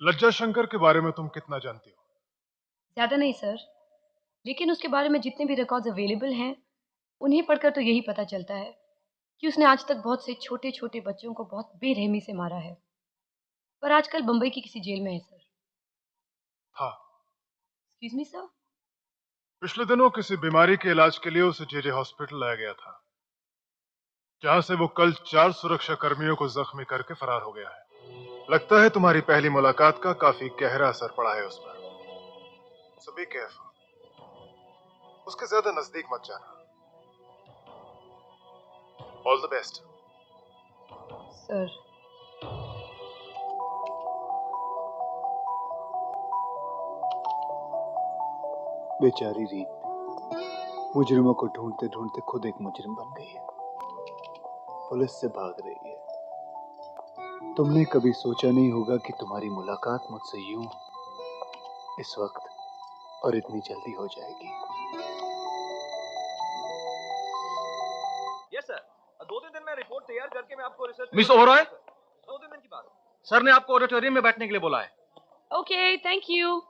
लज्जा शंकर के बारे में तुम कितना जानती हो? ज्यादा नहीं सर, लेकिन उसके बारे में जितने भी रिकॉर्ड्स अवेलेबल हैं उन्हें पढ़कर तो यही पता चलता है कि उसने आज तक बहुत से छोटे छोटे बच्चों को बहुत बेरहमी से मारा है। पर आजकल बम्बई की किसी जेल में है सर। हाँ। Excuse me sir. पिछले दिनों किसी बीमारी के इलाज के लिए उसे जेजे हॉस्पिटल लाया गया था, जहां से वो कल 4 सुरक्षा कर्मियों को जख्मी करके फरार हो गया है। लगता है तुम्हारी पहली मुलाकात का काफी गहरा असर पड़ा है उस पर। सो बी केयरफुल, उसके ज्यादा नजदीक मत जाना। All the best. सर बेचारी रीत मुजरिमों को ढूंढते ढूंढते खुद एक मुजरिम बन गई है, पुलिस से भाग रही है। तुमने कभी सोचा नहीं होगा कि तुम्हारी मुलाकात मुझसे यूं इस वक्त और इतनी जल्दी हो जाएगी। यस सर, 2-3 दिन में रिपोर्ट तैयार करके मैं आपको रिसर्च मिस ओबरॉय, 2-3 दिन की बात। सर ने आपको ऑडिटोरियम में बैठने के लिए बोला है। Okay, thank you.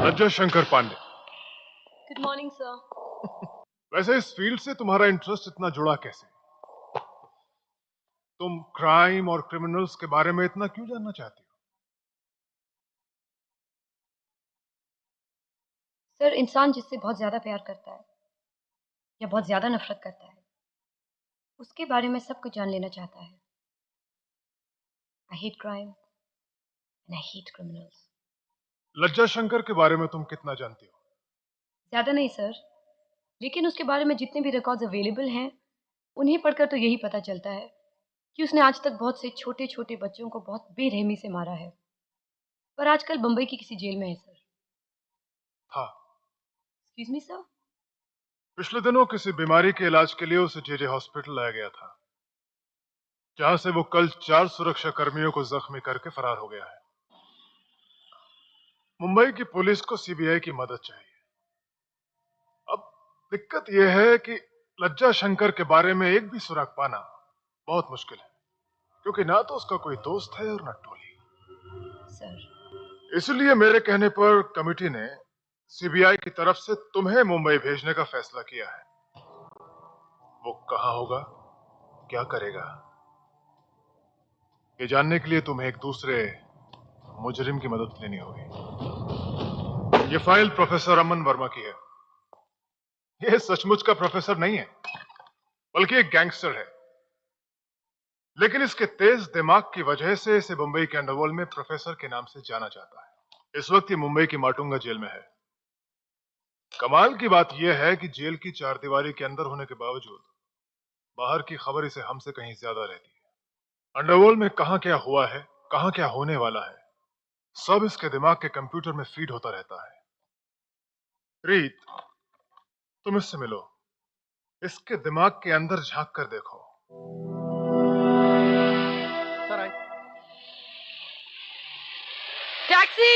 Lajja Shankar Pandey. Good morning sir. वैसे इस फील्ड से तुम्हारा इंटरेस्ट इतना जुड़ा कैसे? तुम क्राइम और क्रिमिनल्स के बारे में इतना क्यों जानना चाहती हो? सर, इंसान जिससे बहुत ज्यादा प्यार करता है या बहुत ज्यादा नफरत करता है उसके बारे में सब कुछ जान लेना चाहता है। I hate crime and I hate criminals. लज्जा शंकर के बारे में तुम कितना जानती हो? ज्यादा नहीं सर, लेकिन उसके बारे में जितने भी रिकॉर्ड्स अवेलेबल हैं उन्हें पढ़कर तो यही पता चलता है कि उसने आज तक बहुत से छोटे छोटे बच्चों को बहुत बेरहमी से मारा है। पर आजकल बम्बई की किसी जेल में है सर। हाँ। Excuse me sir. पिछले दिनों किसी बीमारी के इलाज के लिए उसे जेजे हॉस्पिटल लाया गया था, जहां से वो कल 4 सुरक्षा कर्मियों को जख्मी करके फरार हो गया है। मुंबई की पुलिस को सीबीआई की मदद चाहिए। अब दिक्कत यह है कि लज्जा शंकर के बारे में एक भी सुराग पाना बहुत मुश्किल है, क्योंकि ना तो उसका कोई दोस्त है और ना टोली। सर, इसलिए मेरे कहने पर कमिटी ने सीबीआई की तरफ से तुम्हें मुंबई भेजने का फैसला किया है। वो कहां होगा, क्या करेगा, ये जानने के लिए तुम्हें एक दूसरे मुजरिम की मदद लेनी होगी। ये फाइल प्रोफेसर अमन वर्मा की है। ये सचमुच का प्रोफेसर नहीं है, बल्कि एक गैंगस्टर है। लेकिन इसके तेज दिमाग की वजह से इसे मुंबई के अंडरवर्ल्ड में प्रोफेसर के नाम से जाना जाता है। इस वक्त ये मुंबई की माटुंगा जेल में है। कमाल की बात यह है कि जेल की चारदीवारी के अंदर होने के बावजूद बाहर की खबर इसे हमसे कहीं ज्यादा रहती है। अंडरवर्ल्ड में कहां क्या हुआ है, कहां क्या होने वाला है, सब इसके दिमाग के कंप्यूटर में फीड होता रहता है। रीत, तुम इससे मिलो, इसके दिमाग के अंदर झांक कर देखो। सर आए। Taxi.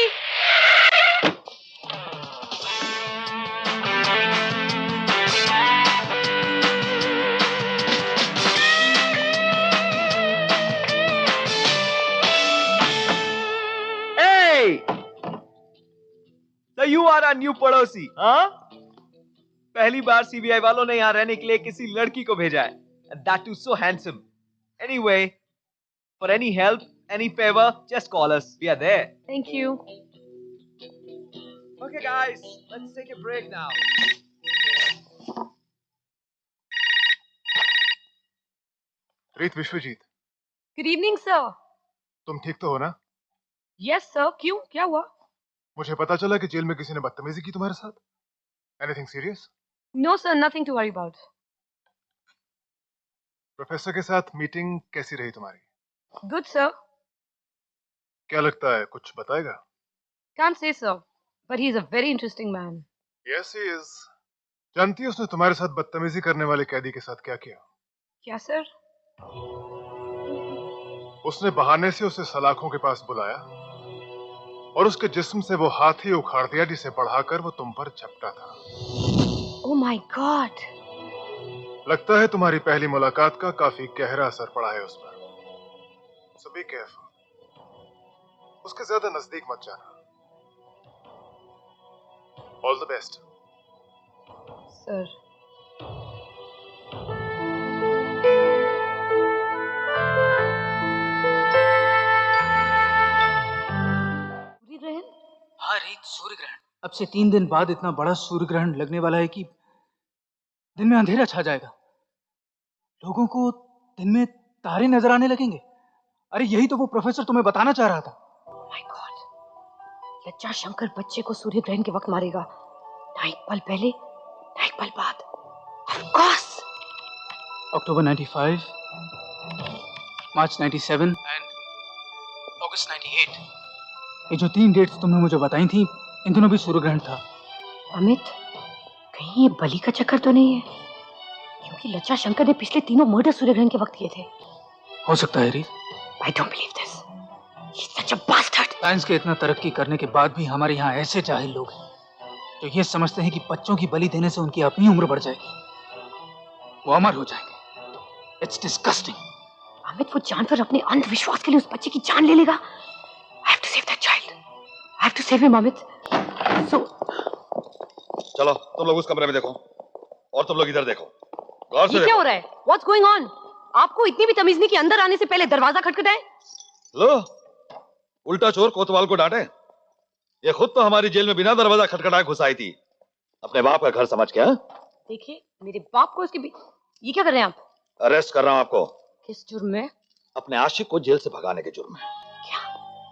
So you are a new पड़ोसी, हाँ? पहली बार सीबीआई वालों ने यहाँ रहने के लिए किसी लड़की को भेजा है, and that too so handsome. Anyway, for any help, Any favor, just call us. We are there. Thank you. Okay, guys, let's take a break now. रीत विश्वजीत, Good evening, sir. तुम ठीक तो हो ना? Yes, sir. क्यों? क्या हुआ? मुझे पता चला कि जेल में किसी ने बदतमीजी की तुम्हारे साथ। Anything serious? No, sir. Nothing to worry about. Professor के साथ मीटिंग कैसी रही तुम्हारी? Good, sir. क्या लगता है, कुछ बताएगा? Can't say, sir. But he's a very interesting man. Yes he is. जानती है उसने तुम्हारे साथ बदतमीजी करने वाले कैदी के साथ क्या किया? क्या, sir? उसने बहाने से उसे सलाखों के पास बुलाया और उसके जिस्म से वो हाथी उखाड़ दिया जिसे बढ़ाकर वो तुम पर झपटा था। Oh my God. लगता है तुम्हारी पहली मुलाकात का काफी गहरा असर पड़ा है उस पर। So be careful. उसके ज्यादा नजदीक मत जाना। All the best. Sir. सूर्य ग्रहण? हाँ रीत, सूर्य ग्रहण। अब से 3 दिन बाद इतना बड़ा सूर्य ग्रहण लगने वाला है कि दिन में अंधेरा छा जाएगा। लोगों को दिन में तारे नजर आने लगेंगे। अरे यही तो वो प्रोफेसर तुम्हें बताना चाह रहा था। Oh my God. लज्जा शंकर बच्चे को सूर्य ग्रहण के वक्त मारेगा। ना एक पल पहले, ना एक पल बाद। Of course. October 95, March 97 and August 98। ये जो 3 डेट्स तुमने मुझे बताई थी, इन दिनों भी सूर्य ग्रहण था। अमित, कहीं ये बलि का चक्कर तो नहीं है? क्योंकि लज्जा शंकर ने पिछले तीनों मर्डर सूर्य ग्रहण के वक्त किए थे। हो सकता है रीत। I don't believe this. He's such a bastard. Science के इतना तरक्की करने के बाद भी हमारे यहाँ ऐसे जाहिल लोग हैं जो ये समझते हैं कि बच्चों की बलि देने से उनकी अपनी उम्र बढ़ जाएगी, वो अमर हो जाएंगे। It's disgusting. अमित, वो जानवर अपने अंधविश्वास के लिए उस बच्चे की जान ले लेगा। I have to save that child. I have to save him, Amit. So, चलो तुम लोग उस कमरे में देखो और तुम लोग इधर देखो, गौर से ये क्या देखो। हो रहा है? What's going on? आपको इतनी भी तमीज नहीं कि अंदर आने से पहले दरवाजा खटखटाए? लो, उल्टा चोर कोतवाल को डांटे। ये खुद तो हमारी जेल में बिना दरवाजा खटखटाए घुस आई थी, अपने बाप का घर समझ के। हाँ? देखिए, मेरे बाप को इसके ये क्या कर रहे हैं आप? अरेस्ट कर रहा हूं आपको, किस जुर्म में? अपने आशिक को जेल से भगाने के जुर्म में। क्या?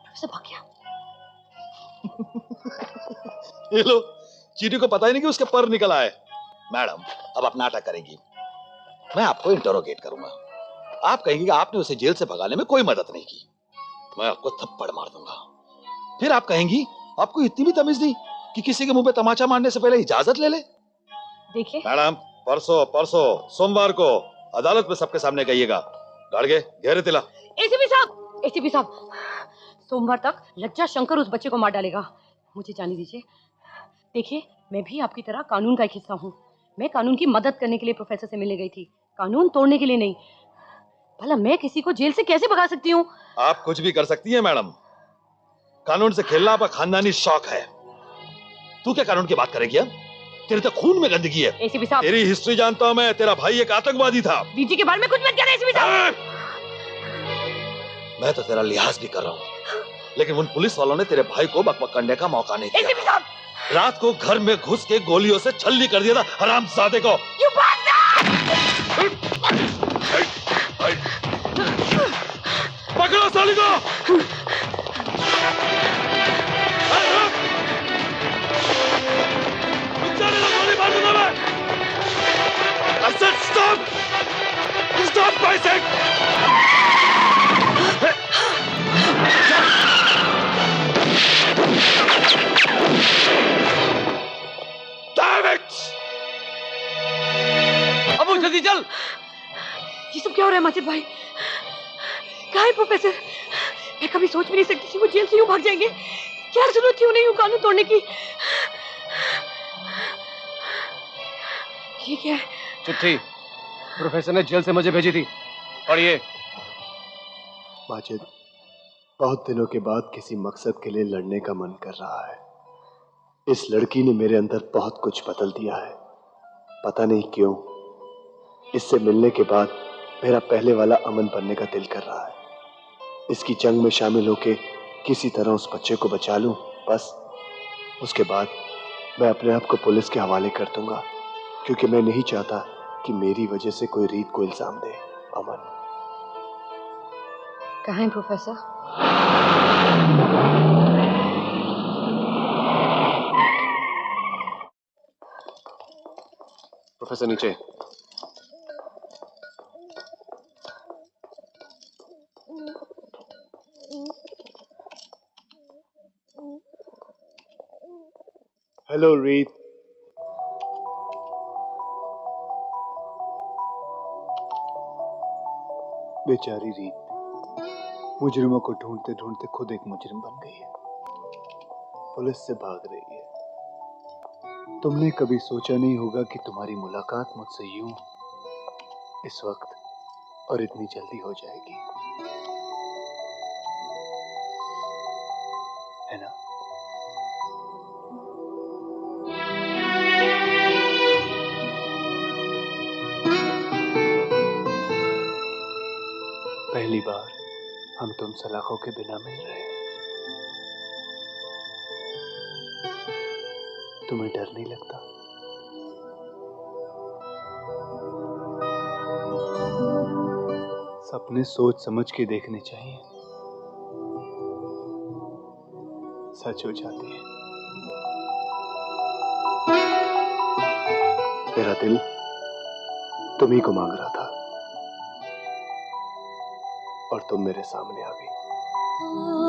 प्रोफेसर भाग गया? ये लो, चीटी को पता ही नहीं कि उसके पर निकल आए। मैडम, अब आप नाटक करेंगी, मैं आपको इंटरोगेट करूंगा। आप कहेंगे कि आपने उसे जेल से भगाने में कोई मदद नहीं की, मैं आपको थप्पड़ मार दूंगा। फिर आप कहेंगी आपको इतनी भी तमीज नहीं कि किसी के मुंह पे तमाचा मारने से पहले इजाजत ले ले। देखिए, मैडम, परसों सोमवार को अदालत में सबके सामने कहिएगा, गाड़गे घेरे तिला। एसीपी साहब, सोमवार तक लज्जा शंकर उस बच्चे को मार डालेगा। मुझे जाने दीजिए। देखिए, मैं भी आपकी तरह कानून का एक हिस्सा हूँ। मैं कानून की मदद करने के लिए प्रोफेसर से मिलने गई थी, कानून तोड़ने के लिए नहीं। भला मैं किसी को जेल से कैसे भगा सकती हूँ? आप कुछ भी कर सकती हैं मैडम, कानून से खेलना आपका खानदानी शौक है। तू क्या कानून की बात करेगी? अब तेरे तो खून में गंदगी है। एसीपी साहब, तेरी हिस्ट्री जानता हूं मैं, तेरा भाई एक आतंकवादी था। वीजी के बारे में कुछ मत कहना एसीपी साहब। मैं तो तेरा लिहाज भी कर रहा हूं, लेकिन उन पुलिस वालों ने तेरे भाई को बकबक करने का मौका नहीं एसीपी दिया। साहब, रात को घर में घुस के गोलियों से छलनी कर दिया था हरामजादे को। You bastard! पकड़ो साली को। गोली मार दूंगा मैं। I said stop! Stop, Bisek! Damn it! Abu जल्दी चल। ये सब क्या हो रहा है माजिद भाई? कहाँ है प्रोफेसर? मैं कभी सोच भी नहीं सकती थी वो जेल से यूं भाग जाएंगे। क्या जरूरत थी उन्हें यूं कानून तोड़ने की? ये क्या है? चिट्ठी प्रोफेसर ने जेल से मुझे भेजी थी, पढ़िए। माजिद, बहुत दिनों के बाद किसी मकसद के लिए लड़ने का मन कर रहा है। इस लड़की ने मेरे अंदर बहुत कुछ बदल दिया है, पता नहीं क्यों। इससे मिलने के बाद मेरा पहले वाला अमन बनने का दिल कर रहा है। इसकी जंग में शामिल होके किसी तरह उस बच्चे को बचा लूं, बस उसके बाद मैं अपने आप को पुलिस के हवाले कर दूंगा, क्योंकि मैं नहीं चाहता कि मेरी वजह से कोई रीत को इल्जाम दे। अमन। कहाँ है प्रोफेसर? प्रोफेसर नीचे। हेलो रीत। बेचारी रीत मुजरिमों को ढूंढते ढूंढते खुद एक मुजरिम बन गई है, पुलिस से भाग रही है। तुमने कभी सोचा नहीं होगा कि तुम्हारी मुलाकात मुझसे यूं इस वक्त और इतनी जल्दी हो जाएगी, है ना? पहली बार हम तुम सलाखों के बिना मिल रहे हैं। तुम्हें डर नहीं लगता? सपने सोच समझ के देखने चाहिए, सच हो जाते हैं। मेरा दिल तुम्ही को मांग रहा था और तुम मेरे सामने आ गई।